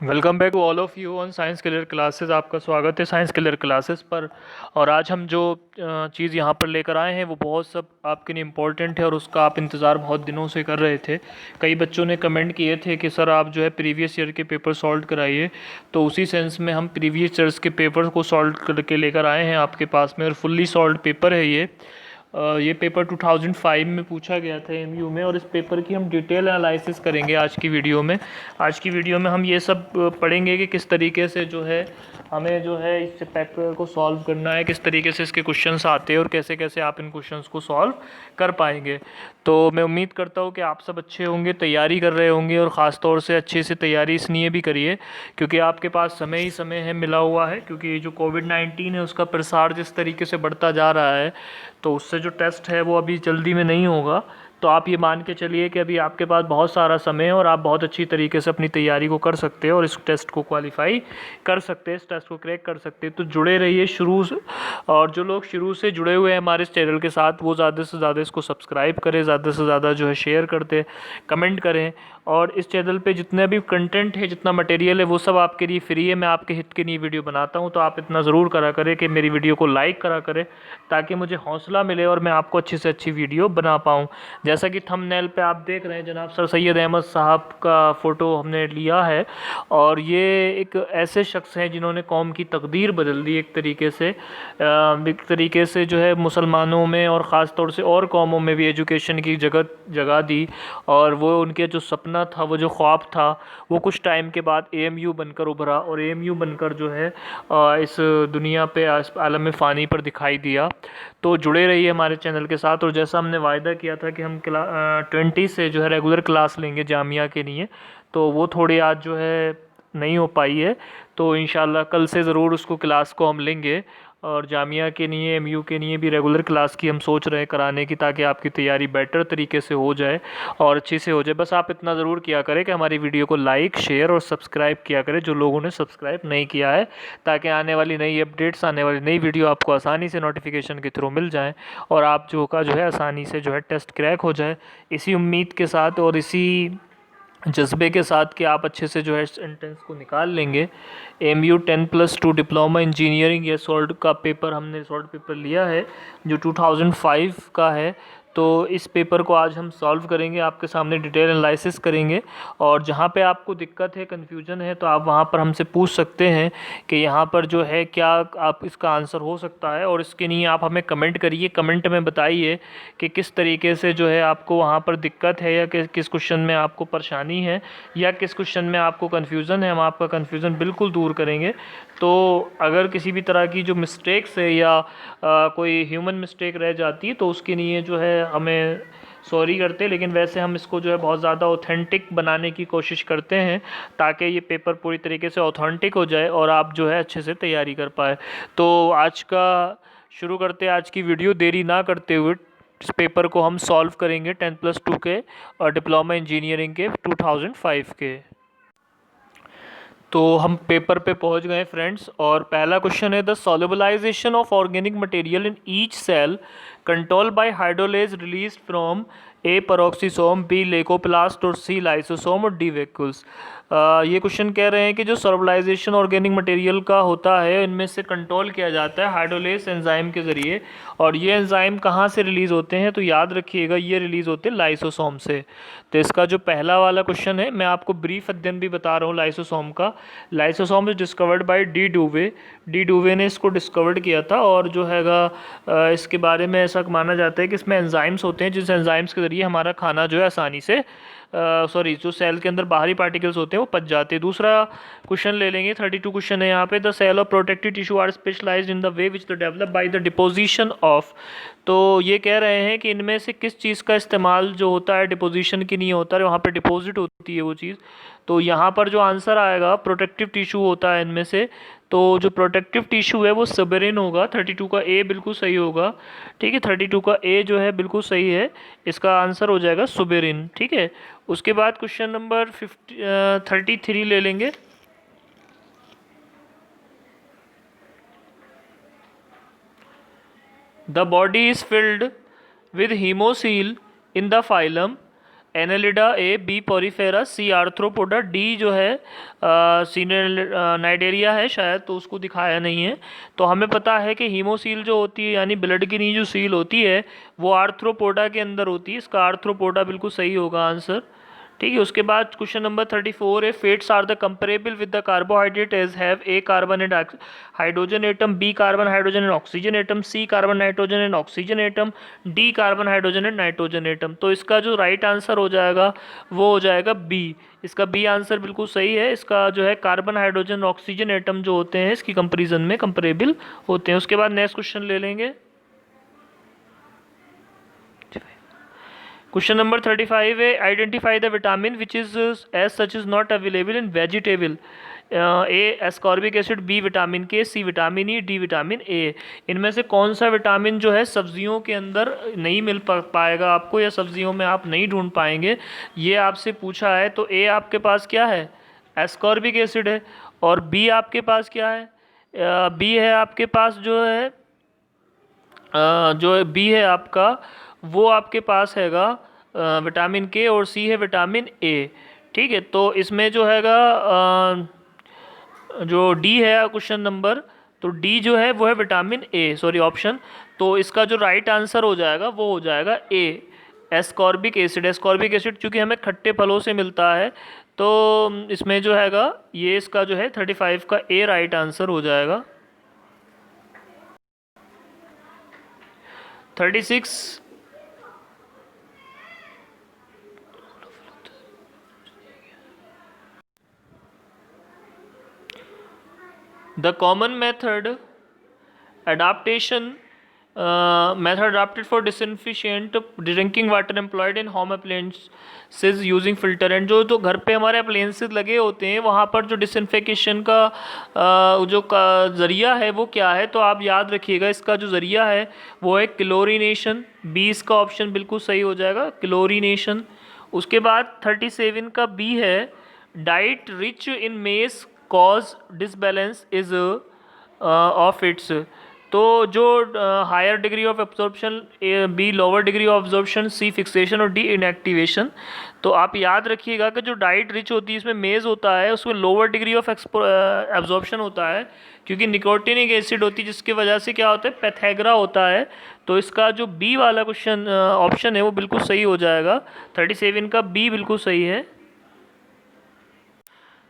Welcome back to all of you on Science Clear Classes. आपका स्वागत है science Clear classes पर। और आज हम जो चीज़ यहाँ पर लेकर आए हैं वो बहुत सब आपके लिए इम्पोर्टेंट है और उसका आप इंतज़ार बहुत दिनों से कर रहे थे। कई बच्चों ने कमेंट किए थे कि सर आप जो है प्रीवियस ईयर के पेपर सॉल्व कराइए, तो उसी सेंस में हम प्रीवियस ईयर्स के पेपर को सॉल्व करके लेकर आए हैं आपके पास में। और फुल्ली सॉल्व पेपर है ये पेपर 2005 में पूछा गया था एमयू में, और इस पेपर की हम डिटेल एनालिसिस करेंगे आज की वीडियो में। आज की वीडियो में हम ये सब पढ़ेंगे कि किस तरीके से जो है हमें जो है इस पेपर को सॉल्व करना है, किस तरीके से इसके क्वेश्चंस आते हैं और कैसे कैसे आप इन क्वेश्चंस को सॉल्व कर पाएंगे। तो मैं उम्मीद करता हूँ कि आप सब अच्छे होंगे, तैयारी कर रहे होंगे, और ख़ास तौर से अच्छे से तैयारी इसलिए भी करिए क्योंकि आपके पास समय ही समय है मिला हुआ है। क्योंकि जो कोविड-19 है उसका प्रसार जिस तरीके से बढ़ता जा रहा है, तो उससे जो टेस्ट है वो अभी जल्दी में नहीं होगा। तो आप ये मान के चलिए कि अभी आपके पास बहुत सारा समय है और आप बहुत अच्छी तरीके से अपनी तैयारी को कर सकते हैं और इस टेस्ट को क्वालिफाई कर सकते हैं, इस टेस्ट को क्रैक कर सकते हैं। तो जुड़े रहिए शुरू से। और जो लोग शुरू से जुड़े हुए हैं हमारे इस चैनल के साथ, वो ज़्यादा से ज़्यादा इसको सब्सक्राइब करें, ज़्यादा से ज़्यादा जो है शेयर करते, कमेंट करें। और इस चैनल पे जितने भी कंटेंट है, जितना मटेरियल है, वो सब आपके लिए फ्री है। मैं आपके हित के लिए वीडियो बनाता हूँ, तो आप इतना ज़रूर करा करें कि मेरी वीडियो को लाइक करा करें ताकि मुझे हौसला मिले और मैं आपको अच्छी से अच्छी वीडियो बना पाऊँ। जैसा कि थंबनेल पे आप देख रहे हैं, जनाब सर सैयद अहमद साहब का फ़ोटो हमने लिया है, और ये एक ऐसे शख्स हैं जिन्होंने कौम की तकदीर बदल दी एक तरीके से। जो है मुसलमानों में और ख़ास तौर से और कौमों में भी एजुकेशन की जगह दी। और वो उनके जो सपना था, वो जो ख्वाब था, वो कुछ टाइम के बाद एएमयू बनकर उभरा और एएमयू बनकर जो है इस दुनिया पे आलम फ़ानी पर दिखाई दिया। तो जुड़े रहिए हमारे चैनल के साथ। और जैसा हमने वायदा किया था कि हम 20 से जो है रेगुलर क्लास लेंगे जामिया के लिए, तो वो थोड़ी आज जो है नहीं हो पाई है। तो इंशाल्लाह कल से ज़रूर उसको क्लास को हम लेंगे। और जामिया के लिए, एमयू के लिए भी रेगुलर क्लास की हम सोच रहे हैं कराने की, ताकि आपकी तैयारी बेटर तरीके से हो जाए और अच्छी से हो जाए। बस आप इतना ज़रूर किया करें कि हमारी वीडियो को लाइक, शेयर और सब्सक्राइब किया करें, जो लोगों ने सब्सक्राइब नहीं किया है, ताकि आने वाली नई अपडेट्स, आने वाली नई वीडियो आपको आसानी से नोटिफिकेशन के थ्रू मिल जाएँ और आप जो है आसानी से जो है टेस्ट क्रैक हो जाए। इसी उम्मीद के साथ और इसी जज्बे के साथ कि आप अच्छे से जो है एंट्रेंस को निकाल लेंगे। एमयू 10+2 डिप्लोमा इंजीनियरिंग, ये हमने सॉल्व पेपर लिया है जो 2005 का है। तो इस पेपर को आज हम सॉल्व करेंगे, आपके सामने डिटेल एनालिसिस करेंगे। और जहाँ पे आपको दिक्कत है, कन्फ्यूजन है, तो आप वहाँ पर हमसे पूछ सकते हैं कि यहाँ पर जो है क्या आप इसका आंसर हो सकता है। और इसके लिए आप हमें कमेंट करिए, कमेंट में बताइए कि किस तरीके से जो है आपको वहाँ पर दिक्कत है, या किस क्वेश्चन में आपको परेशानी है, या किस क्वेश्चन में आपको कन्फ्यूज़न है। हम आपका कन्फ्यूज़न बिल्कुल दूर करेंगे। तो अगर किसी भी तरह की जो मिस्टेक्स है या कोई ह्यूमन मिस्टेक रह जाती है, तो उसके लिए जो है हमें सॉरी करते हैं। लेकिन वैसे हम इसको जो है बहुत ज़्यादा ऑथेंटिक बनाने की कोशिश करते हैं, ताकि ये पेपर पूरी तरीके से ऑथेंटिक हो जाए और आप जो है अच्छे से तैयारी कर पाए। तो आज का शुरू करते हैं, आज की वीडियो देरी ना करते हुए। इस पेपर को हम सॉल्व करेंगे 10+2 के और डिप्लोमा इंजीनियरिंग के 2005 के। तो हम पेपर पे पहुंच गए फ्रेंड्स, और पहला क्वेश्चन है the solubilization of organic material in each cell control by hydrolase release from A peroxisome, B leucoplast और सी लाइसोसोम और डी वैक्यूल्स। ये क्वेश्चन कह रहे हैं कि जो सॉल्युबलाइजेशन ऑर्गेनिक मटेरियल का होता है, इनमें से कंट्रोल किया जाता है हाइड्रोलेज एंजाइम के ज़रिए। और ये एंजाइम कहाँ से रिलीज़ होते हैं, तो याद रखिएगा ये रिलीज़ होते हैं लाइसोसोम से। तो इसका जो पहला वाला क्वेश्चन है, मैं आपको ब्रीफ अध्ययन भी बता रहा हूँ लाइसोसोम का। Lysosome is discovered by de Duve ने इसको डिस्कवर्ड किया था। और जो हैगा इसके बारे में ऐसा माना जाता है कि इसमें एंजाइम्स होते हैं, जिस एंजाइम्स के ज़रिए हमारा खाना जो है आसानी से जो सेल के अंदर बाहरी पार्टिकल्स होते हैं वो पच जाते हैं। दूसरा क्वेश्चन ले लेंगे, 32 क्वेश्चन है यहाँ पे। The cell of protective tissue are specialized in the way which the develop by the deposition of. तो ये कह रहे हैं कि इनमें से किस चीज़ का इस्तेमाल जो होता है डिपोजिशन की नहीं होता है, वहाँ पे डिपॉजिट होती है वो चीज़। तो यहाँ पर जो आंसर आएगा प्रोटेक्टिव टिश्यू होता है इनमें से। तो जो प्रोटेक्टिव टिश्यू है वो सबेरिन होगा। 32 का ए बिल्कुल सही होगा। ठीक है, 32 का ए जो है बिल्कुल सही है, इसका आंसर हो जाएगा सुबेरिन। ठीक है, उसके बाद क्वेश्चन नंबर 33 ले लेंगे। The body is filled with hemocoel in the phylum Annelida, A, B Porifera, C Arthropoda, D जो है नाइडेरिया है शायद, तो उसको दिखाया नहीं है। तो हमें पता है कि हीमोसील जो होती है यानी ब्लड की नी जो सील होती है वो आर्थ्रोपोडा के अंदर होती है। इसका आर्थ्रोपोडा बिल्कुल सही होगा आंसर। ठीक है, उसके बाद क्वेश्चन नंबर 34 है, fats are the comparable with the carbohydrate as have A carbon and hydrogen atom, B carbon hydrogen and oxygen atom, C carbon nitrogen and oxygen atom, D carbon hydrogen and nitrogen atom. तो इसका जो right answer हो जाएगा वो हो जाएगा B. इसका B answer बिल्कुल सही है। इसका जो है कार्बन हाइड्रोजन ऑक्सीजन एटम जो होते हैं इसकी कंपेरिजन में कंपेरेबल होते हैं। उसके बाद नेक्स्ट क्वेश्चन ले लेंगे, क्वेश्चन नंबर 35 है, identify the vitamin which is as such is not available in vegetable. A ascorbic acid, B vitamin K, C vitamin E, D vitamin A. इनमें से कौन सा विटामिन जो है सब्जियों के अंदर नहीं मिल पाएगा आपको या सब्जियों में आप नहीं ढूंढ पाएंगे, ये आपसे पूछा है। तो ए आपके पास क्या है, एस्कॉर्बिक एसिड है। और बी आपके पास क्या है, बी है आपके पास जो है जो बी है आपका वो आपके पास हैगा विटामिन के, और सी है विटामिन ए। ठीक है, तो इसमें जो हैगा जो डी है क्वेश्चन नंबर, तो डी जो है वो है विटामिन ए, सॉरी ऑप्शन। तो इसका जो राइट आंसर हो जाएगा वो हो जाएगा ए, एस्कॉर्बिक एसिड। एस्कॉर्बिक एसिड चूँकि हमें खट्टे फलों से मिलता है, तो इसमें जो हैगा ये इसका जो है 35 का ए राइट आंसर हो जाएगा। 36, the common method adapted for disinfectant drinking water employed in home appliances using filter, and जो घर पे हमारे अप्लायंसेस लगे होते हैं वहाँ पर जो डिसइंफेक्शन का जो ज़रिया है वो क्या है, तो आप याद रखिएगा इसका जो ज़रिया है वो है क्लोरीनेशन। 20 का ऑप्शन बिल्कुल सही हो जाएगा, क्लोरीनेशन। उसके बाद 37 का बी है, diet rich in mess cause disbalance is of its. तो जो higher degree of absorption, B lower degree of absorption, C fixation और डी इनएक्टिवेशन। तो आप याद रखिएगा कि जो डाइट रिच होती है इसमें मेज़ होता है, उसमें लोअर डिग्री ऑफ एब्जॉर्प्शन होता है क्योंकि निकोटिनिक एसिड होती है, जिसकी वजह से क्या होता है, पैथेग्रा होता है। तो इसका जो बी वाला क्वेश्चन ऑप्शन है वो बिल्कुल सही हो जाएगा। 37 का बी बिल्कुल सही है।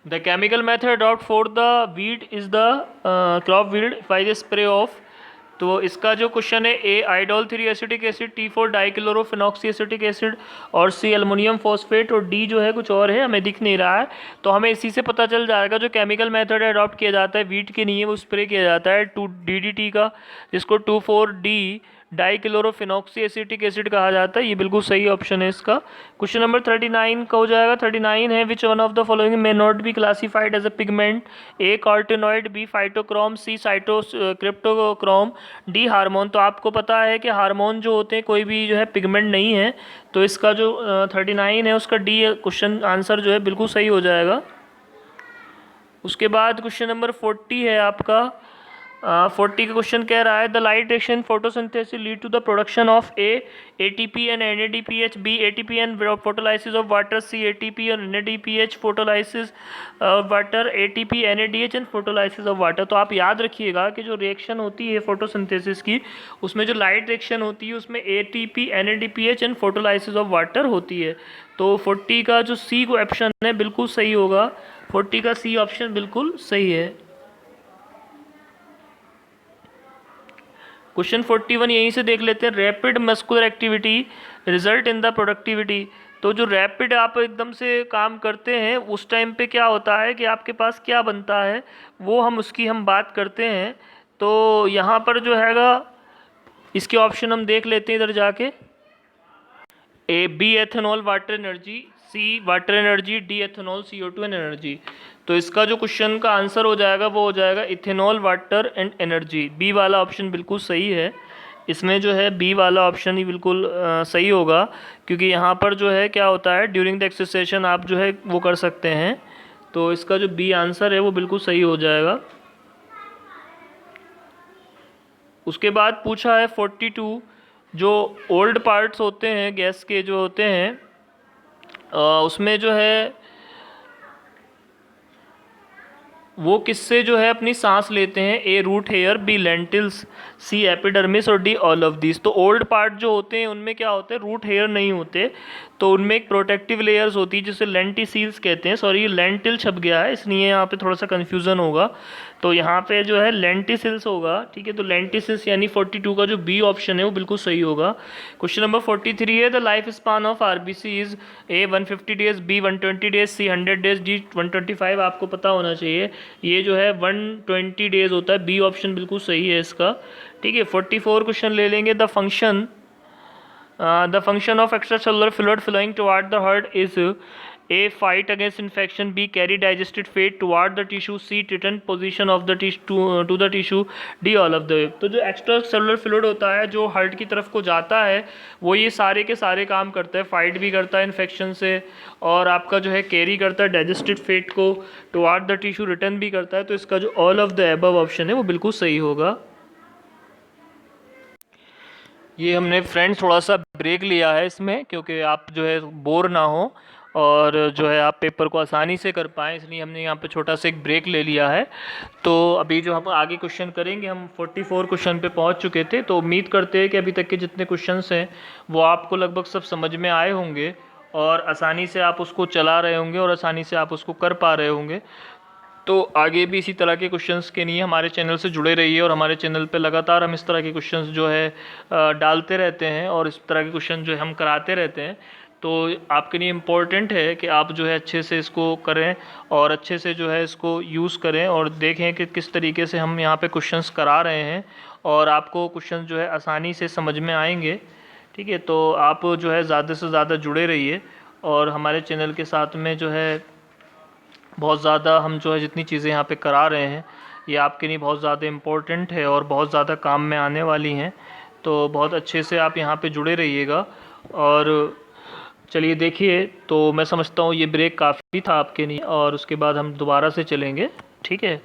The chemical method adopted for the wheat is the crop yield by the spray of। तो इसका जो क्वेश्चन है, A indole 3 acetic acid, T4 dichlorophenoxy acetic acid, और सी एल्युमिनियम फॉस्फेट, और डी जो है कुछ और है हमें दिख नहीं रहा है। तो हमें इसी से पता चल जाएगा जो केमिकल मेथड अडॉप्ट किया जाता है वीट के लिए वो स्प्रे किया जाता है 2DDT का, जिसको 2,4-D डाइक्लोरोफिनॉक्सी एसिटिक एसिड कहा जाता है। ये बिल्कुल सही ऑप्शन है इसका। क्वेश्चन नंबर 39 का हो जाएगा, 39 है, which one of the following may not be classified as a pigment. A carotenoid, B phytochrome, C cryptochrome, D hormone. तो आपको पता है कि हार्मोन जो होते हैं कोई भी जो है पिगमेंट नहीं है, तो इसका जो 39 है उसका डी क्वेश्चन आंसर जो है बिल्कुल सही हो जाएगा। उसके बाद क्वेश्चन नंबर 40 है आपका। 40 का क्वेश्चन कह रहा है, the light reaction photosynthesis lead to the production of A ATP and NADPH, B ATP and photolysis of water, C ATP और NADPH photolysis water, ATP NADH and photolysis of water. तो आप याद रखिएगा कि जो रिएक्शन होती है photosynthesis की, उसमें जो लाइट रिएक्शन होती है उसमें ATP NADPH and photolysis of water होती है। तो 40 का जो सी को ऑप्शन है बिल्कुल सही होगा, 40 का सी ऑप्शन बिल्कुल सही है। क्वेश्चन 41 यहीं से देख लेते हैं, rapid muscular activity result in the productivity. तो जो रैपिड आप एकदम से काम करते हैं उस टाइम पे क्या होता है कि आपके पास क्या बनता है वो हम बात करते हैं। तो यहाँ पर जो हैगा इसके ऑप्शन हम देख लेते हैं इधर जाके, A B ethanol water energy, C water energy, D ethanol CO2 and energy. तो इसका जो क्वेश्चन का आंसर हो जाएगा वो हो जाएगा ethanol water and energy. B वाला ऑप्शन बिल्कुल सही है, इसमें जो है बी वाला ऑप्शन ही बिल्कुल सही होगा, क्योंकि यहाँ पर जो है क्या होता है ड्यूरिंग द एक्सरसाइजेशन आप जो है वो कर सकते हैं। तो इसका जो बी आंसर है वो बिल्कुल सही हो जाएगा। उसके बाद पूछा है 42, जो ओल्ड पार्ट्स होते हैं गैस के जो होते हैं उसमें जो है वो किससे जो है अपनी सांस लेते हैं? ए रूट हेयर, बी लेंटिल्स, सी एपिडर्मिस और डी ऑल ऑफ दिस। तो ओल्ड पार्ट जो होते हैं उनमें क्या होता है, रूट हेयर नहीं होते, तो उनमें एक प्रोटेक्टिव लेयर्स होती है जिसे लेंटिसील्स कहते हैं। सॉरी, लेंटिल छप गया है इसलिए यहाँ पे थोड़ा सा कन्फ्यूज़न होगा। तो यहाँ पे जो है लेंटिसिल्स होगा, ठीक है। तो लेंटिसिल्स यानी 42 का जो बी ऑप्शन है वो बिल्कुल सही होगा। क्वेश्चन नंबर 43 है, the life span of RBC is A 150 days, B 120 days, C 100 days, D 125। आपको पता होना चाहिए ये जो है 120 डेज होता है, बी ऑप्शन बिल्कुल सही है इसका, ठीक है। 44 क्वेश्चन ले लेंगे, the function of extra cellular fluid flowing toward the heart is A fight against infection, B carry digested fat toward the tissue, C return position of the to the tissue, D all of the. तो जो extra cellular fluid होता है जो heart की तरफ को जाता है वो ये सारे के सारे काम करता है, फाइट भी करता है इन्फेक्शन से, और आपका जो है कैरी करता है डाइजेस्टेड फेट को टुवर्ड द टिश्यू, रिटर्न भी करता है। तो इसका जो all of the above option है वो बिल्कुल सही होगा। ये हमने फ्रेंड्स थोड़ा सा ब्रेक लिया है इसमें, क्योंकि आप जो है बोर ना हो और जो है आप पेपर को आसानी से कर पाएँ, इसलिए हमने यहाँ पे छोटा सा एक ब्रेक ले लिया है। तो अभी जो हम आगे क्वेश्चन करेंगे, हम 44 क्वेश्चन पे पहुँच चुके थे। तो उम्मीद करते हैं कि अभी तक के जितने क्वेश्चंस हैं वो आपको लगभग सब समझ में आए होंगे और आसानी से आप उसको चला रहे होंगे और आसानी से आप उसको कर पा रहे होंगे। तो आगे भी इसी तरह के क्वेश्चंस के लिए हमारे चैनल से जुड़े रहिए, और हमारे चैनल पे लगातार हम इस तरह के क्वेश्चंस जो है डालते रहते हैं और इस तरह के क्वेश्चन जो है हम कराते रहते हैं। तो आपके लिए इम्पोर्टेंट है कि आप जो है अच्छे से इसको करें और अच्छे से जो है इसको यूज़ करें और देखें कि किस तरीके से हम यहाँ पे क्वेश्चंस करा रहे हैं और आपको क्वेश्चन जो है आसानी से समझ में आएंगे, ठीक है। तो आप जो है ज़्यादा से ज़्यादा जुड़े रहिए और हमारे चैनल के साथ में जो है बहुत ज़्यादा हम जो है जितनी चीज़ें यहाँ पे करा रहे हैं ये आपके लिए बहुत ज़्यादा इम्पोर्टेंट है और बहुत ज़्यादा काम में आने वाली हैं। तो बहुत अच्छे से आप यहाँ पे जुड़े रहिएगा। और चलिए देखिए, तो मैं समझता हूँ ये ब्रेक काफ़ी था आपके लिए और उसके बाद हम दोबारा से चलेंगे, ठीक है।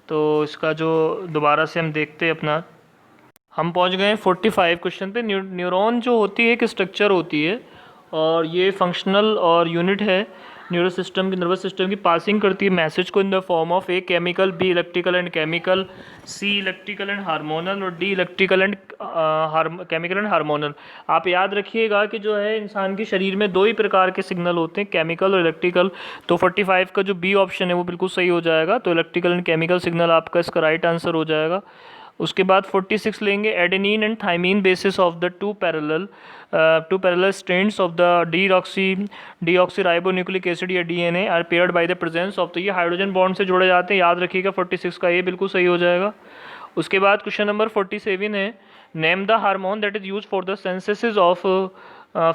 तो इसका जो दोबारा से हम देखते हैं अपना, हम पहुँच गए हैं 45 क्वेश्चन पे। न्यूरॉन जो होती है एक स्ट्रक्चर होती है और ये फंक्शनल और यूनिट है न्यूरो सिस्टम की, नर्वस सिस्टम की, पासिंग करती है मैसेज को in the form of A chemical, B electrical and chemical, C electrical and hormonal और D electrical and chemical and hormonal. आप याद रखिएगा कि जो है इंसान के शरीर में दो ही प्रकार के सिग्नल होते हैं, केमिकल और इलेक्ट्रिकल। तो 45 का जो बी ऑप्शन है वो बिल्कुल सही हो जाएगा। तो इलेक्ट्रिकल एंड केमिकल सिग्नल आपका इसका राइट आंसर हो जाएगा। उसके बाद 46 लेंगे, adenine and thymine bases of the two parallel strands of the deoxyribonucleic acid या DNA are paired by the presence of. तो ये हाइड्रोजन बॉन्ड से जुड़े जाते हैं, याद रखिएगा 46 का ये बिल्कुल सही हो जाएगा। उसके बाद क्वेश्चन नंबर 47 है, name the hormone that is use for the synthesis of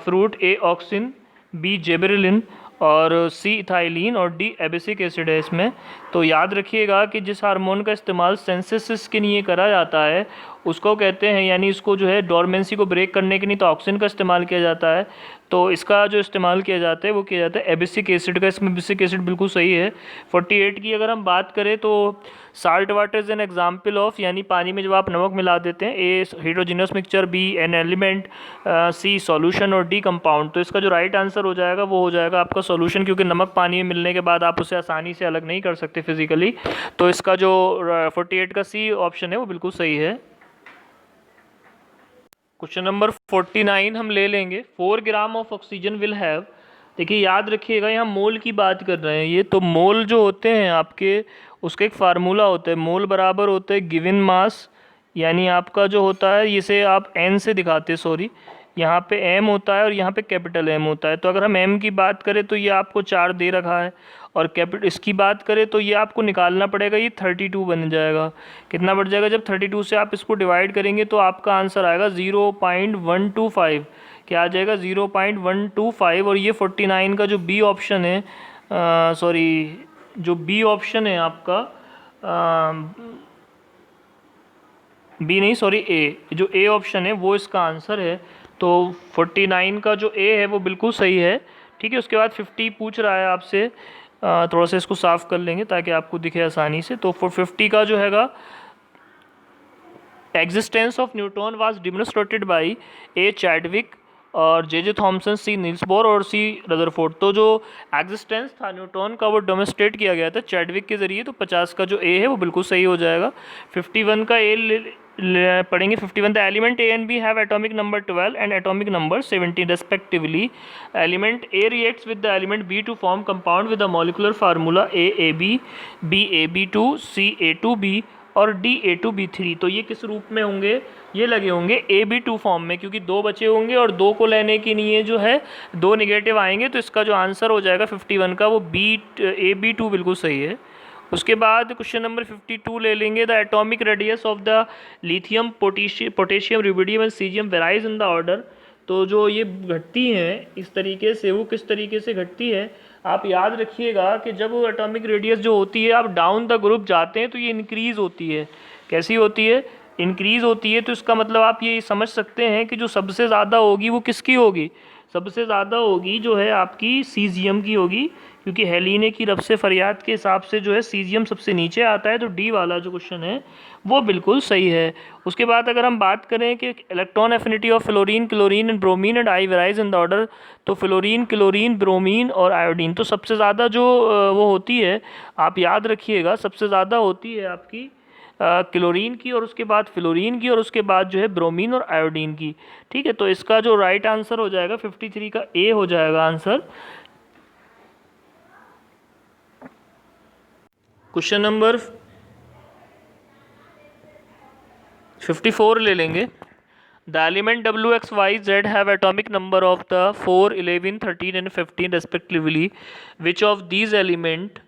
fruit, A auxin, B gibberellin और सी इथाइलिन और डी एबिसिक एसिड है इसमें। तो याद रखिएगा कि जिस हार्मोन का इस्तेमाल सिंथेसिस के लिए करा जाता है उसको कहते हैं, यानी इसको जो है डोरमेंसी को ब्रेक करने के लिए तो ऑक्सिन का इस्तेमाल किया जाता है, तो इसका जो इस्तेमाल किया जाता है वो किया जाता है एबिसिक एसिड का। इसमें एबिसिक एसिड बिल्कुल सही है। 48 की अगर हम बात करें तो salt water is an example of, यानी पानी में जब आप नमक मिला देते हैं, A heterogeneous mixture, B an element, C solution और डी कंपाउंड। तो इसका जो राइट आंसर हो जाएगा वो हो जाएगा आपका सॉल्यूशन, क्योंकि नमक पानी में मिलने के बाद आप उसे आसानी से अलग नहीं कर सकते फिजिकली। तो इसका जो 48 का सी ऑप्शन है वो बिल्कुल सही है। क्वेश्चन नंबर 49 हम ले लेंगे, 4 gram of oxygen will have. देखिए याद रखिएगा यहाँ मोल की बात कर रहे हैं ये, तो मोल जो होते हैं आपके उसका एक फार्मूला होता है, मोल बराबर होता है गिवन मास, यानी आपका जो होता है इसे आप एन से दिखाते हैं, सॉरी यहाँ पे एम होता है और यहाँ पे कैपिटल एम होता है। तो अगर हम एम की बात करें तो ये आपको 4 दे रखा है और कैपिटल इसकी बात करें तो ये आपको निकालना पड़ेगा, ये 32 बन जाएगा। कितना बढ़ जाएगा, जब 32 से आप इसको डिवाइड करेंगे तो आपका आंसर आएगा 0.125। क्या आ जाएगा, 0.125। और ये 49 का जो बी ऑप्शन है, सॉरी जो बी ऑप्शन है आपका, बी नहीं सॉरी ए, जो ए ऑप्शन है वो इसका आंसर है। तो 49 का जो ए है वो बिल्कुल सही है, ठीक है। उसके बाद 50 पूछ रहा है आपसे, थोड़ा सा इसको साफ कर लेंगे ताकि आपको दिखे आसानी से। तो 50 का जो हैगा, existence of neutron was demonstrated by A Chadwick, और J Thomson, C Niels Bohr और सी रदरफोर्ड। तो जो एग्जिस्टेंस था न्यूटन का वो डेमोन्स्ट्रेट किया गया था चैडविक के ज़रिए। तो 50 का जो ए है वो बिल्कुल सही हो जाएगा। 51 का ए पढ़ेंगे। 51 the element A and B have atomic number 12 and atomic number 17 respectively. Element A reacts with the element B to form compound with the molecular formula A B AB2, C A2B और D A2B3। तो ये किस रूप में होंगे? ये लगे होंगे AB2 फॉर्म में, क्योंकि दो बचे होंगे और दो को लेने के लिए जो है दो निगेटिव आएंगे। तो इसका जो आंसर हो जाएगा 51 का वो AB2 बिल्कुल सही है। उसके बाद क्वेश्चन नंबर 52 ले लेंगे। The atomic radius of the lithium, potassium, rubidium and caesium varies in the order. तो जो ये घटती हैं इस तरीके से, वो किस तरीके से घटती है? आप याद रखिएगा कि जब वो एटॉमिक रेडियस जो होती है, आप डाउन द ग्रुप जाते हैं तो ये इंक्रीज़ होती है। कैसी होती है? इंक्रीज़ होती है। तो इसका मतलब आप ये समझ सकते हैं कि जो सबसे ज़्यादा होगी वो किसकी होगी? सबसे ज़्यादा होगी जो है आपकी सीजियम की होगी, क्योंकि हेलीने की रब से फरियाद के हिसाब से जो है सीजियम सबसे नीचे आता है। तो डी वाला जो क्वेश्चन है वो बिल्कुल सही है। उसके बाद अगर हम बात करें कि electron affinity of fluorine, chlorine and bromine and I varies in the order. तो फ्लोरीन, क्लोरीन, ब्रोमीन और आयोडीन। तो सबसे ज़्यादा जो वो होती है, आप याद रखिएगा, सबसे ज़्यादा होती है आपकी क्लोरीन की, और उसके बाद फ्लोरीन की, और उसके बाद जो है ब्रोमीन और आयोडीन की। ठीक है, तो इसका जो राइट आंसर हो जाएगा 53 का ए हो जाएगा आंसर। क्वेश्चन नंबर 54 ले लेंगे। The element WXYZ have atomic number of the 4, 11, 13 and 15 respectively. Which of these element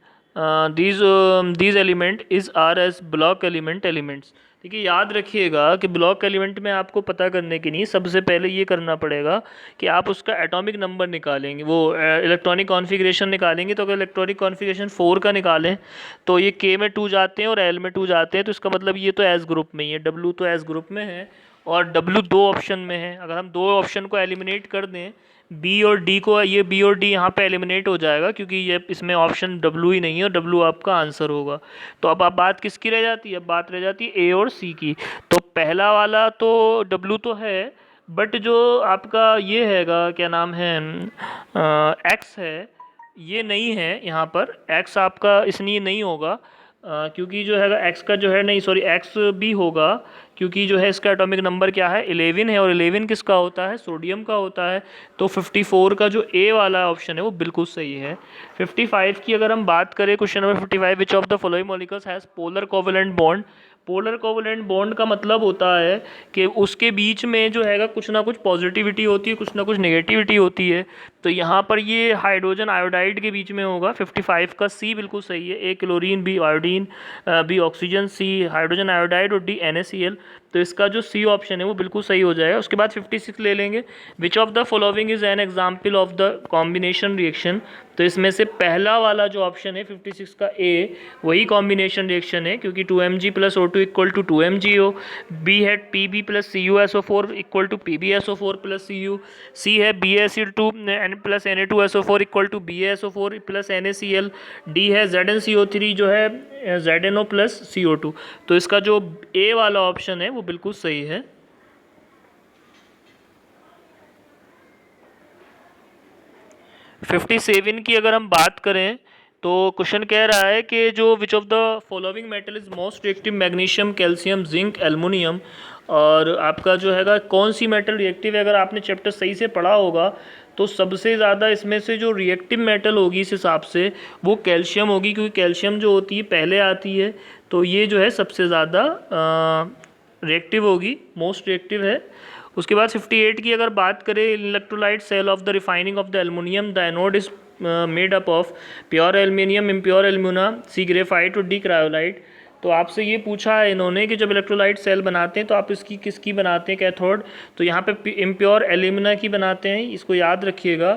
these element is are as block element elements। ठीक है, याद रखिएगा कि ब्लॉक एलिमेंट में आपको पता करने के लिए सबसे पहले ये करना पड़ेगा कि आप उसका एटॉमिक नंबर निकालेंगे, वो इलेक्ट्रॉनिक कॉन्फ़िगरेशन निकालेंगे। तो अगर इलेक्ट्रॉनिक कॉन्फ़िगरेशन 4 का निकालें तो ये K में 2 जाते हैं और L में 2 जाते हैं। तो इसका मतलब ये तो एस ग्रुप में ही है, W तो एस ग्रुप में है और W दो ऑप्शन में है। अगर हम दो ऑप्शन को एलिमिनेट कर दें, बी और डी को, ये बी और डी यहाँ पे एलिमिनेट हो जाएगा, क्योंकि ये इसमें ऑप्शन डब्लू ही नहीं है और डब्लू आपका आंसर होगा। तो अब आप बात किसकी रह जाती है? अब बात रह जाती है ए और सी की। तो पहला वाला तो डब्लू तो है, बट जो आपका ये हैगा, क्या नाम है, एक्स है, ये नहीं है यहाँ पर। एक्स आपका इसलिए नहीं होगा क्योंकि जो है एक्स का जो है, नहीं सॉरी, एक्स भी होगा, क्योंकि जो है इसका एटॉमिक नंबर क्या है? 11 है, और 11 किसका होता है? सोडियम का होता है। तो 54 का जो ए वाला ऑप्शन है वो बिल्कुल सही है। 55 की अगर हम बात करें, question number 55, which of the following molecules has polar covalent bond. Polar covalent bond का मतलब होता है कि उसके बीच में जो है कुछ ना कुछ पॉजिटिविटी होती है, कुछ ना कुछ नेगेटिविटी होती है। तो यहाँ पर ये हाइड्रोजन आयोडाइड के बीच में होगा। 55 का सी बिल्कुल सही है। A chlorine, B iodine, B oxygen, C hydrogen iodide और डी NaCl। तो इसका जो सी ऑप्शन है वो बिल्कुल सही हो जाएगा। उसके बाद 56 ले लेंगे। Which of the following is an example of the combination reaction. तो इसमें से पहला वाला जो ऑप्शन है 56 का ए, वही कॉम्बिनेशन रिएक्शन है, क्योंकि 2Mg + O2 = 2MgO। बी है Pb + CuSO4 = PbSO4 + Cu। सी है BaCl2 + Na2SO4 = BaSO4 + NaCl। D है ZnCO3 जो है ZnO + CO2। तो इसका जो ए वाला ऑप्शन है वो बिल्कुल सही है। फिफ्टी सेवन की अगर हम बात करें तो क्वेश्चन कह रहा है कि जो विच of the following metal is most reactive? Magnesium, calcium, zinc, aluminium. और आपका जो हैगा कौन सी मेटल रिएक्टिव है? अगर आपने चैप्टर सही से पढ़ा होगा तो सबसे ज़्यादा इसमें से जो रिएक्टिव मेटल होगी इस हिसाब से वो कैल्शियम होगी, क्योंकि कैल्शियम जो होती है पहले आती है। तो ये जो है सबसे ज़्यादा रिएक्टिव होगी, मोस्ट रिएक्टिव है। उसके बाद 58 की अगर बात करें, electrolyte cell of the refining of the aluminium, the anode is made up of pure aluminium, impure alumina, C graphite और डी क्रायोलाइट। तो आपसे ये पूछा है इन्होंने कि जब इलेक्ट्रोलाइट सेल बनाते हैं तो आप इसकी किसकी बनाते हैं कैथोड? तो यहाँ पे इम्प्योर एल्यूमिना की बनाते हैं, इसको याद रखिएगा,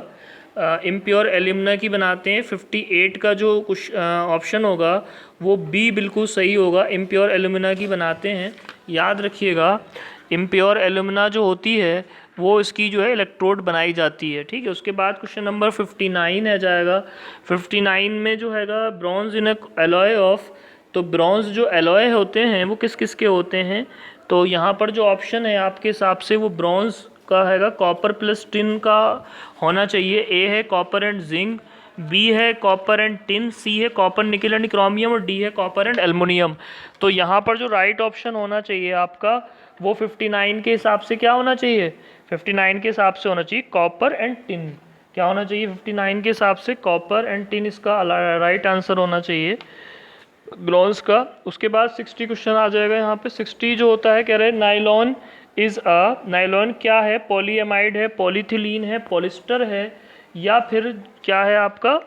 इम्प्योर एल्यूमिना की बनाते हैं। 58 का जो कुछ ऑप्शन होगा वो बी बिल्कुल सही होगा, इम्प्योर एल्यूमिना की बनाते हैं, याद रखिएगा। इम्प्योर एल्यूमिना जो होती है वो इसकी जो है इलेक्ट्रोड बनाई जाती है। ठीक है, उसके बाद क्वेश्चन नंबर 59 है जाएगा। 59 में जो हैगा ब्रॉन्ज इन एलॉय ऑफ। तो ब्रॉन्ज जो एलॉय होते हैं वो किस किस के होते हैं? तो यहाँ पर जो ऑप्शन है आपके हिसाब से वो ब्रॉन्ज आपका हैगा कॉपर प्लस टिन का होना चाहिए। ए है कॉपर एंड जिंक, बी है कॉपर एंड टिन, सी है कॉपर निकल एंड क्रोमियम और डी है कॉपर एंड एल्युमिनियम। तो यहाँ पर जो राइट ऑप्शन होना चाहिए आपका वो 59 के हिसाब से क्या होना चाहिए, 59 के हिसाब से होना चाहिए कॉपर एंड टिन। क्या होना चाहिए 59 के हिसाब से कॉपर एंड टिन, इसका राइट आंसर होना चाहिए ब्रॉन्ज का। उसके बाद 60 क्वेश्चन आ जाएगा यहाँ पे। 60 जो होता है कह रहे हैं नाइलॉन इज अ, नाइलॉन क्या है, पॉलीएमाइड है, पॉलीथिलीन है, पॉलिस्टर है, या फिर क्या है आपका,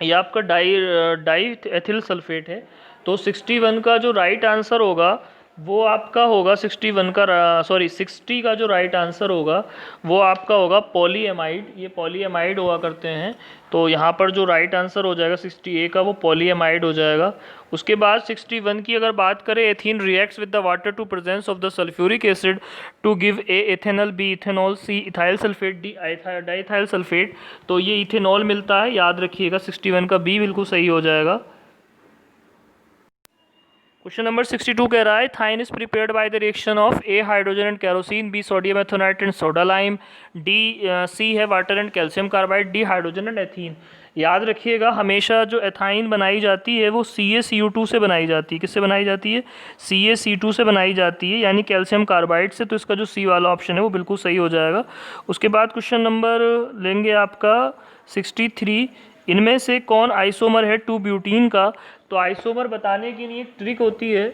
या आपका डाई एथिल सल्फेट है। तो 61 का जो राइट आंसर होगा वो आपका होगा 61 का, सॉरी 60 का जो राइट आंसर होगा वो आपका होगा पॉलीएमाइड। ये पॉलीएमाइड हुआ करते हैं, तो यहाँ पर जो राइट आंसर हो जाएगा 60A का वो पॉलीएमाइड हो जाएगा। उसके बाद 61 की अगर बात करें, ethene reacts with the water to presence of the sulphuric acid to give A ethanol, B ethanol, C ethyl sulphate, D diethyl sulphate. तो ये इथेनॉल मिलता है, याद रखिएगा 61 का बी बिल्कुल सही हो जाएगा। क्वेश्चन नंबर 62 कह रहा है ethyne is prepared by the reaction of A hydrogen and kerosene, B sodium ethanoate and soda lime, D C है water and calcium carbide, D hydrogen and ethene. याद रखिएगा हमेशा जो एथाइन बनाई जाती है वो CaCO2 से बनाई जाती है। किससे बनाई जाती है, CaC2 से बनाई जाती है, यानी कैल्शियम कार्बाइड से। तो इसका जो सी वाला ऑप्शन है वो बिल्कुल सही हो जाएगा। उसके बाद क्वेश्चन नंबर लेंगे आपका 63, इनमें से कौन आइसोमर है 2-ब्यूटीन का। तो आइसोमर बताने की लिए एक ट्रिक होती है।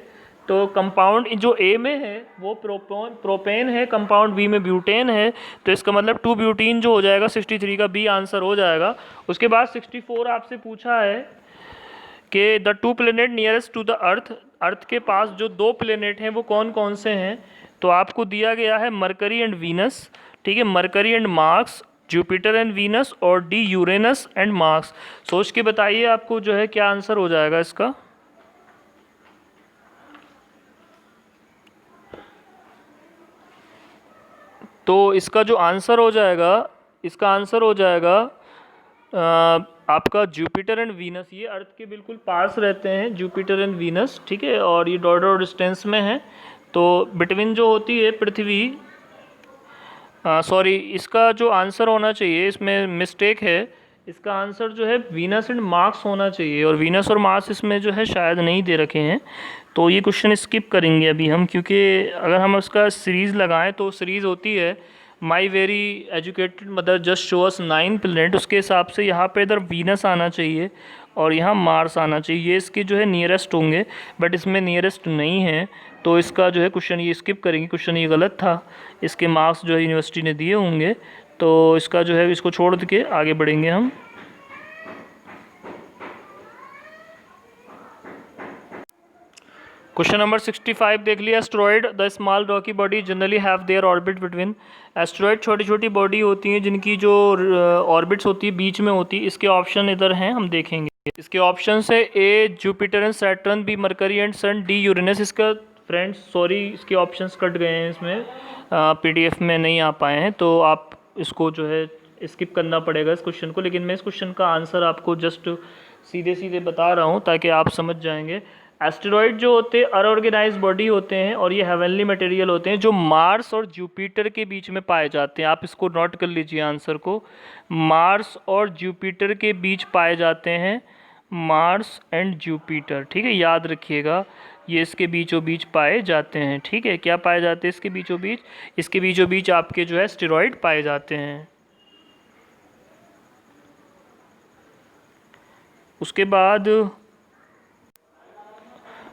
तो कंपाउंड जो ए में है वो प्रोपेन है, कंपाउंड बी में ब्यूटेन है, तो इसका मतलब 2-ब्यूटीन जो हो जाएगा 63 का बी आंसर हो जाएगा। उसके बाद 64 आपसे पूछा है कि the 2 planet nearest to the earth, earth के पास जो 2 प्लेनेट हैं वो कौन कौन से हैं। तो आपको दिया गया है मरकरी एंड वीनस, ठीक है, mercury and Mars, Jupiter and Venus, और डी यूरेनस एंड मार्स। सोच के बताइए आपको जो है क्या आंसर हो जाएगा इसका। तो इसका जो आंसर हो जाएगा, इसका आंसर हो जाएगा आपका जुपिटर एंड वीनस। ये अर्थ के बिल्कुल पास रहते हैं जुपिटर एंड वीनस, ठीक है, और ये डॉट डिस्टेंस में है। तो बिटवीन जो होती है पृथ्वी, सॉरी इसका जो आंसर होना चाहिए, इसमें मिस्टेक है, इसका आंसर जो है वीनस एंड मार्स होना चाहिए, और वीनस और मार्स इसमें जो है शायद नहीं दे रखे हैं। तो ये क्वेश्चन स्किप करेंगे अभी हम, क्योंकि अगर हम उसका सीरीज़ लगाएं तो सीरीज़ होती है my very educated mother just show us 9 planet, उसके हिसाब से यहाँ पे इधर वीनस आना चाहिए और यहाँ मार्स आना चाहिए। ये इसके जो है नियरेस्ट होंगे, बट इसमें नियरेस्ट नहीं है, तो इसका जो है क्वेश्चन ये स्किप करेंगे। क्वेश्चन ये गलत था, इसके मार्क्स जो है यूनिवर्सिटी ने दिए होंगे, तो इसका जो है इसको छोड़ के आगे बढ़ेंगे हम। क्वेश्चन नंबर 65 देख लिया। Asteroid the small Rocky body generally have their orbit between. Asteroid छोटी छोटी बॉडी होती हैं जिनकी जो ऑर्बिट्स होती है बीच में होती है। इसके ऑप्शन इधर हैं, हम देखेंगे। इसके ऑप्शन है A Jupiter and Saturn, B Mercury and Sun, D Uranus. इसका फ्रेंड्स सॉरी इसके ऑप्शंस कट गए हैं, इसमें PDF में नहीं आ पाए हैं, तो आप इसको जो है स्किप करना पड़ेगा इस क्वेश्चन को। लेकिन मैं इस क्वेश्चन का आंसर आपको जस्ट सीधे सीधे बता रहा हूँ ताकि आप समझ जाएंगे। एस्टेरॉइड जो होते हैं अनऑर्गेनाइज्ड बॉडी होते हैं और ये हेवनली मटेरियल होते हैं जो मार्स और जुपिटर के बीच में पाए जाते हैं। आप इसको नोट कर लीजिए आंसर को, मार्स और जुपिटर के बीच पाए जाते हैं, मार्स एंड जुपिटर, ठीक है, याद रखिएगा ये इसके बीचों बीच पाए जाते हैं, ठीक है। क्या पाए जाते हैं इसके बीचों बीच, इसके बीचों बीच आपके जो है एस्टेरॉइड पाए जाते हैं। उसके बाद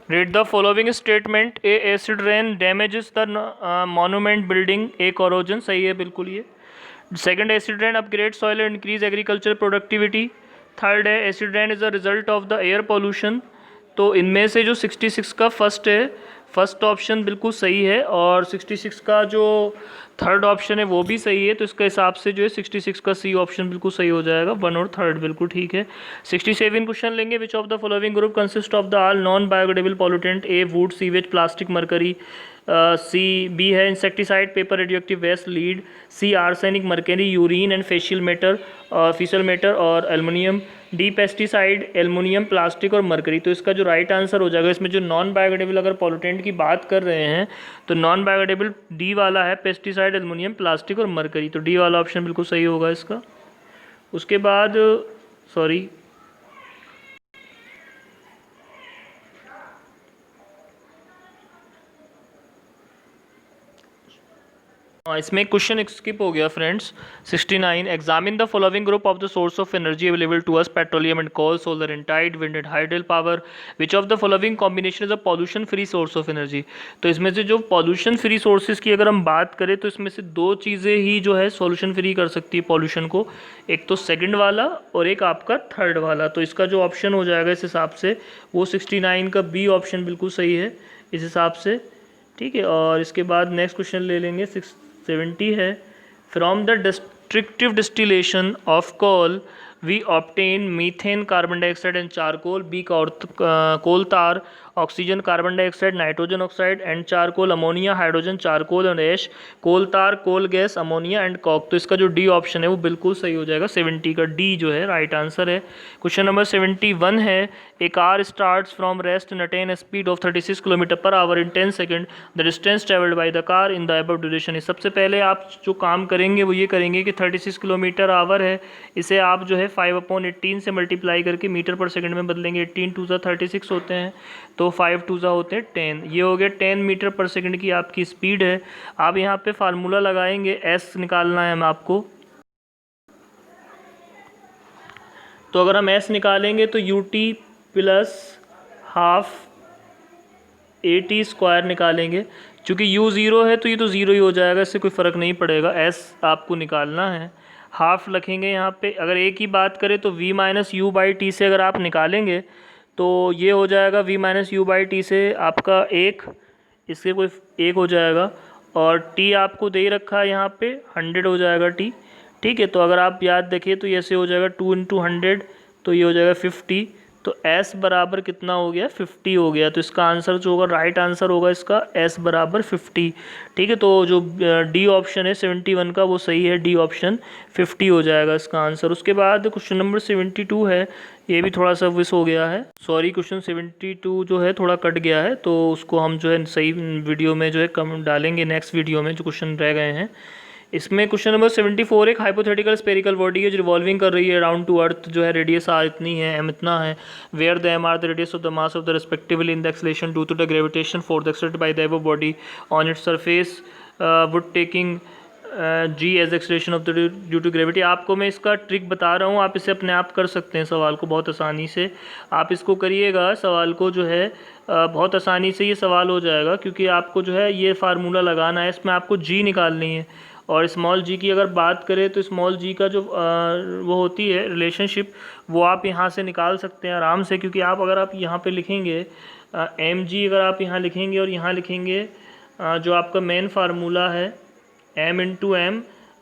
read the following statement, a acid rain damages the monument building, a corrosion, सही है बिल्कुल ये। Second, acid rain upgrade soil and increase agriculture productivity. Third है acid rain is a result of the air pollution. तो इनमें से जो 66 का फर्स्ट है, फर्स्ट ऑप्शन बिल्कुल सही है, और 66 का जो थर्ड ऑप्शन है वो भी सही है। तो इसके हिसाब से जो है 66 का सी ऑप्शन बिल्कुल सही हो जाएगा, 1 और थर्ड बिल्कुल ठीक है। 67 क्वेश्चन लेंगे। Which of the following group consist of the all non biodegradable pollutant, A wood, sewage, plastic, mercury, C B है insecticide, paper, radioactive waste, lead, C arsenic, mercury, urine and facial matter और aluminium, D pesticide, aluminium, plastic और mercury. तो इसका जो right answer हो जाएगा, इसमें जो नॉन बायोडिग्रेडेबल अगर पॉल्यूटेंट की बात कर रहे हैं तो नॉन बायोडिग्रेडेबल डी वाला है, पेस्टिसाइड, एल्युमिनियम, प्लास्टिक और मरकरी। तो डी वाला ऑप्शन बिल्कुल सही होगा इसका। उसके बाद सॉरी इसमें क्वेश्चन स्किप हो गया friends. 69 examine the following group of the source of energy available to us, petroleum and coal, solar and tide, wind and hydel power, which of the following combination is a pollution free source of energy. तो इसमें से जो pollution free sources की अगर हम बात करें तो इसमें से दो चीज़ें ही जो है सॉल्यूशन फ्री कर सकती है पॉल्यूशन को, एक तो सेकंड वाला और एक आपका थर्ड वाला। तो इसका जो ऑप्शन हो जाएगा इस हिसाब से वो 69 का बी ऑप्शन बिल्कुल सही है इस हिसाब से, ठीक है। और इसके बाद नेक्स्ट क्वेश्चन ले लेंगे 70 है, from the destructive distillation of coal we obtain methane, carbon dioxide and charcoal. B coal tar, oxygen, carbon dioxide, nitrogen oxide and charcoal, ammonia, hydrogen, charcoal और ash. Coal tar, coal gas, ammonia and coke. तो इसका जो D option है वो बिल्कुल सही हो जाएगा, 70 का डी जो है राइट आंसर है। क्वेश्चन नंबर 71 है, A car starts from rest and attain a speed of 36 kilometre per hour in 10 second, the distance travelled by the car in the above duration. सबसे पहले आप जो काम करेंगे वो ये करेंगे कि 36 किलोमीटर आवर है, इसे आप जो है 5/18 से मल्टीप्लाई करके मीटर पर सेकंड में बदलेंगे। 18 2 36 होते हैं, तो 5 2 होते हैं 10। ये हो गया 10 मीटर पर सेकंड की आपकी स्पीड है। आप यहाँ पे फार्मूला लगाएंगे, एस निकालना है हम आपको। तो अगर हम एस निकालेंगे तो U T plus half AT² निकालेंगे। चूँकि u 0 है तो ये तो 0 ही हो जाएगा, इससे कोई फ़र्क नहीं पड़ेगा। s आपको निकालना है, हाफ रखेंगे यहाँ पे। अगर a की बात करें तो v - u/t से अगर आप निकालेंगे तो ये हो जाएगा v - u/t से आपका 1, इससे कोई 1 हो जाएगा। और t आपको दे ही रखा है यहाँ पे 100 हो जाएगा t, ठीक है। तो अगर आप याद देखिए तो ये ऐसे हो जाएगा 2 × 100, तो ये हो जाएगा 50। तो s बराबर कितना हो गया, 50 हो गया। तो इसका आंसर जो होगा, राइट आंसर होगा इसका s बराबर 50, ठीक है। तो जो डी ऑप्शन है 71 का वो सही है, डी ऑप्शन 50 हो जाएगा इसका आंसर। उसके बाद क्वेश्चन नंबर 72 है, ये भी थोड़ा सा मिस हो गया है, सॉरी। क्वेश्चन 72 जो है थोड़ा कट गया है, तो उसको हम जो है सही वीडियो में जो है कम डालेंगे, नेक्स्ट वीडियो में जो क्वेश्चन रह गए हैं। इसमें क्वेश्चन नंबर 74 एक हाइपोथेटिकल स्पेरिकल बॉडी है जो रिवॉल्विंग कर रही है अराउंड टू अर्थ, जो है रेडियस आर इतनी है, एम इतना है, where the M are the radius of the mass of the respectively in the acceleration due to the gravitation force exerted by the above body on its surface would taking G as acceleration of the due to gravity. आपको मैं इसका trick बता रहा हूँ, आप इसे अपने आप कर सकते हैं सवाल को बहुत आसानी से। आप इसको करिएगा, सवाल को जो है बहुत आसानी से ये सवाल हो जाएगा, क्योंकि आपको जो है ये फार्मूला लगाना है, इसमें आपको जी निकालनी है। और स्मॉल जी की अगर बात करें तो स्मॉल जी का जो वो होती है रिलेशनशिप, वो आप यहाँ से निकाल सकते हैं आराम से। क्योंकि आप अगर आप यहाँ पे लिखेंगे एम जी, अगर आप यहाँ लिखेंगे और यहाँ लिखेंगे जो आपका मेन फार्मूला है m ×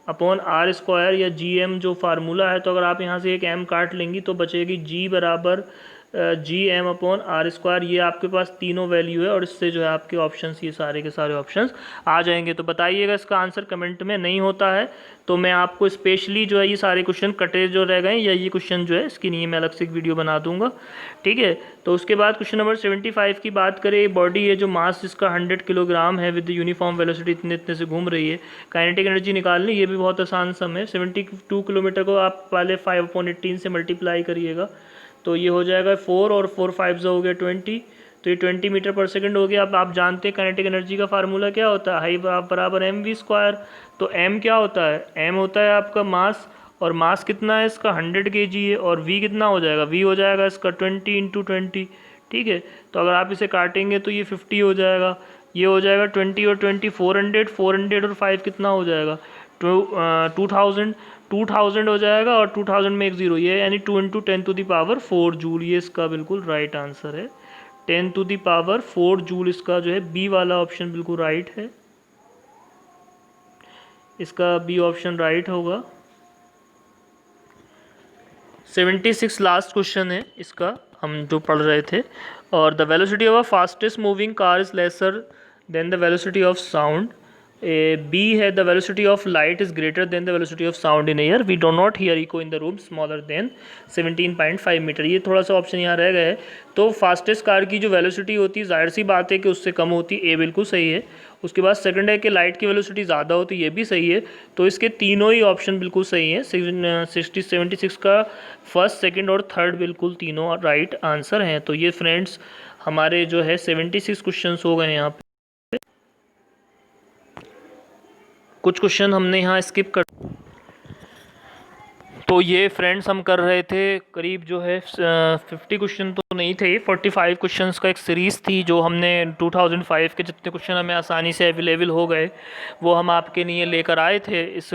m/r² या gm जो फार्मूला है, तो अगर आप यहाँ से एक m काट लेंगी तो बचेगी g बराबर gm/r²। ये आपके पास तीनों वैल्यू है और इससे जो है आपके ऑप्शंस, ये सारे के सारे ऑप्शंस आ जाएंगे। तो बताइएगा इसका आंसर कमेंट में। नहीं होता है तो मैं आपको स्पेशली जो है ये सारे क्वेश्चन कटे जो रह गए या ये क्वेश्चन जो है इसकी नहीं, मैं अलग से एक वीडियो बना दूंगा, ठीक है। तो उसके बाद क्वेश्चन नंबर 75 की बात करें, बॉडी है जो मास जिसका 100 किलोग्राम है विद यूनिफॉर्म वेलोसिटी इतने इतने से घूम रही है, काइनेटिक एनर्जी निकालनी, ये भी बहुत आसान सम है। 72 किलोमीटर को आप पहले 5/18 से मल्टीप्लाई करिएगा, तो ये हो जाएगा 4 और 4 5 हो गया 20, तो ये 20 मीटर पर सेकंड हो गया। अब आप जानते हैं काइनेटिक एनर्जी का फार्मूला क्या होता है, हाई बराबर mv²। तो m क्या होता है, m होता है आपका मास, और मास कितना है इसका 100 kg है, और v कितना हो जाएगा, v हो जाएगा इसका 20 × 20, ठीक है। तो अगर आप इसे काटेंगे तो ये 50 हो जाएगा, ये हो जाएगा 20 और 20 400, 400 और 5 कितना हो जाएगा 2000 हो जाएगा, और 2000 में एक जीरो, ये यानी 2 × 10⁴ जूल, ये इसका बिल्कुल राइट आंसर है। 10⁴ जूल इसका जो है बी वाला ऑप्शन बिल्कुल राइट है, इसका बी ऑप्शन राइट होगा। 76 लास्ट क्वेश्चन है इसका, हम जो पढ़ रहे थे। और the velocity of a fastest moving car is lesser than the velocity of sound, B है the velocity of light is greater than the velocity of sound in air, we do not hear echo in the room smaller than 17.5 metre. ये थोड़ा सा option यहाँ रह गया है। तो fastest car की जो वेलोसिटी होती है जाहिर सी बात है कि उससे कम होती है, ए बिल्कुल सही है। उसके बाद सेकंड है कि लाइट की वेलोसिटी ज़्यादा होती है, ये भी सही है। तो इसके तीनों ही ऑप्शन बिल्कुल सही हैं। 76 का फर्स्ट, सेकंड और थर्ड बिल्कुल तीनों राइट आंसर हैं। तो ये फ्रेंड्स हमारे जो है 76 क्वेश्चन हो गए हैं। यहाँ पे कुछ क्वेश्चन हमने यहाँ स्किप कर, तो ये फ्रेंड्स हम कर रहे थे करीब जो है 50 क्वेश्चन तो नहीं थे, 45 क्वेश्चंस का एक सीरीज़ थी जो हमने 2005 के जितने क्वेश्चन हमें आसानी से अवेलेबल हो गए वो हम आपके लिए लेकर आए थे इस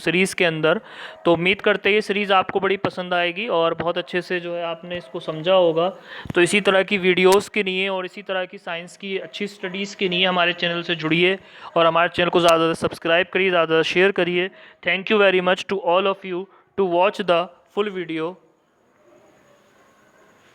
सीरीज़ के अंदर। तो उम्मीद करते हैं ये सीरीज़ आपको बड़ी पसंद आएगी और बहुत अच्छे से जो है आपने इसको समझा होगा। तो इसी तरह की वीडियोज़ के लिए और इसी तरह की साइंस की अच्छी स्टडीज़ के लिए हमारे चैनल से जुड़िए और हमारे चैनल को ज़्यादा सब्सक्राइब करिए, ज़्यादा शेयर करिए। Thank you very much to all of you to watch the full video.